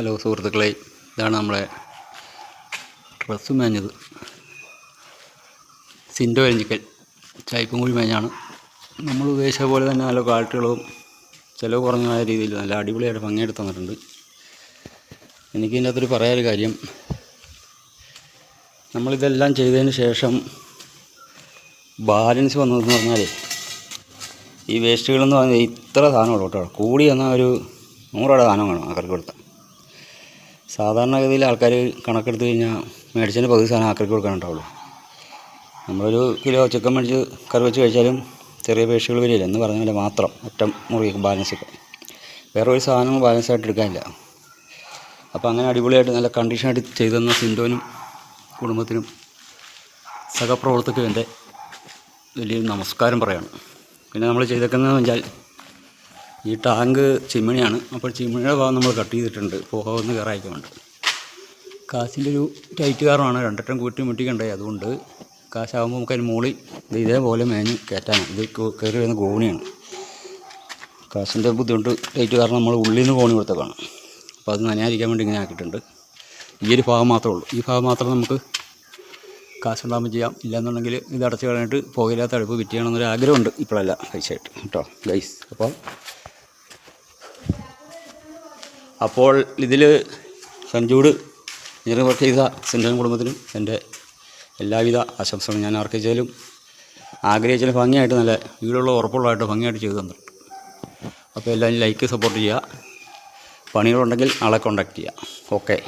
Hello സുഹൃത്തുക്കളെ, ഇതാണ് നമ്മളെ ഡ്രസ്സ് മേഞ്ഞത്. സിൻഡോ എരിഞ്ഞിക്കൽ ചായപ്പും കൂടി മേഞ്ഞാണ്. നമ്മൾ ഉദ്ദേശിച്ച പോലെ തന്നെ നല്ല ക്വാളിറ്റികളും ചിലവ് കുറഞ്ഞ രീതിയിൽ നല്ല അടിപൊളിയായിട്ട് ഭംഗിയെടുത്ത് തന്നിട്ടുണ്ട്. എനിക്കിതിൻ്റെ അകത്തൊരു പറയാനൊരു കാര്യം, നമ്മളിതെല്ലാം ചെയ്തതിന് ശേഷം ബാലൻസ് വന്നതെന്ന് പറഞ്ഞാൽ ഈ വേസ്റ്റുകളെന്ന് പറഞ്ഞാൽ ഇത്ര സാധനമുള്ളൂ കേട്ടോ. കൂടി എന്നാൽ ഒരു 100 സാധനം വേണം ആക്കർക്ക് കൊടുത്താൽ. സാധാരണഗതിയിൽ ആൾക്കാർ കണക്കെടുത്ത് കഴിഞ്ഞാൽ മേടിച്ചതിന് പകുതി സാധനം ആക്കർക്ക് കൊടുക്കാനുണ്ടാവുള്ളൂ. നമ്മളൊരു കിലോ ചിക്കൻ മേടിച്ച് കറി വെച്ച് കഴിച്ചാലും ചെറിയ വേസ്റ്റുകൾ വരില്ല എന്ന് പറഞ്ഞാൽ മാത്രം ഒറ്റ മുറി ബാലൻസൊക്കെ. വേറെ ഒരു സാധനം ബാലൻസായിട്ട് എടുക്കാനില്ല. അപ്പോൾ അങ്ങനെ അടിപൊളിയായിട്ട് നല്ല കണ്ടീഷനായിട്ട് ചെയ്തു തന്ന സിൻഡോനും കുടുംബത്തിനും സഹപ്രവർത്തകർക്കും എൻ്റെ വലിയൊരു നമസ്കാരം പറയാണ്. പിന്നെ നമ്മൾ ചെയ്തേക്കുന്നതെന്ന് വെച്ചാൽ ഈ ടാങ്ക് ചിമ്മിണിയാണ്. അപ്പോൾ ചിമ്മിണിയുടെ ഭാഗം നമ്മൾ കട്ട് ചെയ്തിട്ടുണ്ട്, പുകവന്ന് കയറായിക്കൊണ്ട്. കാശിൻ്റെ ഒരു ടൈറ്റ് കാരണമാണ് 2 അറ്റം കൂട്ടി മുട്ടിക്കണ്ടായി. അതുകൊണ്ട് കാശാകുമ്പോൾ നമുക്ക് അതിന് മുകളിൽ ഇതേപോലെ മേഞ്ഞ് കയറ്റാനാണ്. ഇത് കയറി വരുന്ന ഗോണിയാണ്. കാശിൻ്റെ ബുദ്ധിമുട്ട് ടൈറ്റ് കാരണം നമ്മൾ ഉള്ളിൽ നിന്ന് കോണി കൊടുത്തേക്കാണ്. അപ്പോൾ അത് നനയാതിരിക്കാൻ വേണ്ടി ഇങ്ങനെ ആക്കിയിട്ടുണ്ട്. ഈ ഒരു ഭാഗം മാത്രമേ ഉള്ളൂ. ഈ ഭാഗം മാത്രം നമുക്ക് കാശുണ്ടാകുമ്പോൾ ചെയ്യാം. ഇല്ലയെന്നുണ്ടെങ്കിൽ ഇത് അടച്ച് കളഞ്ഞിട്ട് പുകയില്ലാത്ത അടുപ്പ് ഫിറ്റ് ചെയ്യണമെന്നൊരു ആഗ്രഹമുണ്ട്. ഇപ്പോഴല്ല, പൈസയായിട്ട് കേട്ടോ ഗൈസ്. അപ്പോൾ ഇതിൽ സഞ്ജൂട് ഇങ്ങനെ വർക്ക് ചെയ്ത സിൻഡോൻ കുടുംബത്തിനും എൻ്റെ എല്ലാവിധ ആശംസകളും. ഞാൻ ആർക്കെച്ചാലും ആഗ്രഹിച്ചാലും ഭംഗിയായിട്ട് നല്ല വീടുള്ള ഉറപ്പുള്ളതായിട്ട് ഭംഗിയായിട്ട് ചെയ്തു തന്നിട്ടുണ്ട്. അപ്പോൾ എല്ലാവരും ലൈക്ക് സപ്പോർട്ട് ചെയ്യുക. പണികളുണ്ടെങ്കിൽ ആളെ കോൺടാക്റ്റ് ചെയ്യുക. ഓക്കെ.